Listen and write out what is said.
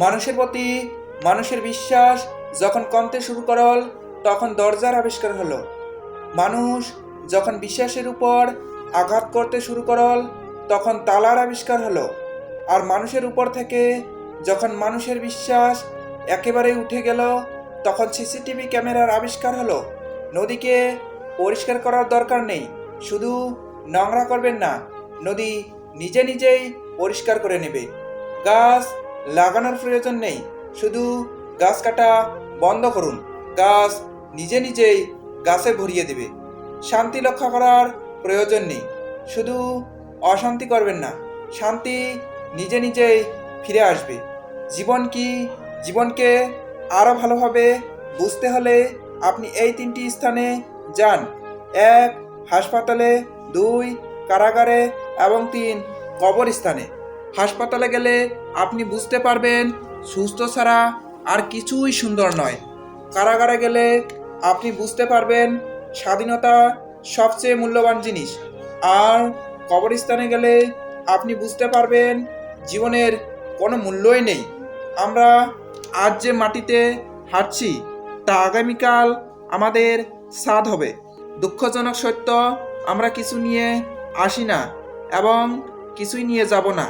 মানুষের প্রতি মানুষের বিশ্বাস যখন কমতে শুরু করল তখন দরজার আবিষ্কার হলো। মানুষ যখন বিশ্বাসের উপর আঘাত করতে শুরু করল তখন তালার আবিষ্কার হলো। আর মানুষের উপর থেকে যখন মানুষের বিশ্বাস একেবারে উঠে গেল তখন সিসিটিভি ক্যামেরার আবিষ্কার হলো। নদীকে পরিষ্কার করার দরকার নেই, শুধু নোংরা করবেন না, নদী নিজে নিজেই পরিষ্কার করে নেবে। গাছ লাগানোর প্রয়োজন নেই, শুধু গাছ কাটা বন্ধ করুন, গাছ নিজে নিজেই গাছে ভরিয়ে দেবে। শান্তি রক্ষা করার প্রয়োজন নেই, শুধু অশান্তি করবেন না, শান্তি নিজে নিজেই ফিরে আসবে। জীবন কি, জীবনকে আরও ভালোভাবে বুঝতে হলে আপনি এই 3টি স্থানে যান। 1 হাসপাতালে, 2 কারাগারে এবং 3 কবরস্থানে। হাসপাতালে গেলে আপনি বুঝতে পারবেন সুস্থ ছাড়া আর কিছুই সুন্দর নয়। কারাগারে গেলে আপনি বুঝতে পারবেন স্বাধীনতা সবচেয়ে মূল্যবান জিনিস। আর কবরস্থানে গেলে আপনি বুঝতে পারবেন জীবনের কোনো মূল্যই নেই। আমরা আজ যে মাটিতে হাঁটছি তা আগামীকাল আমাদের ছাদ হবে। দুঃখজনক সত্য, আমরা কিছু নিয়ে আসি না এবং কিছুই নিয়ে যাব না।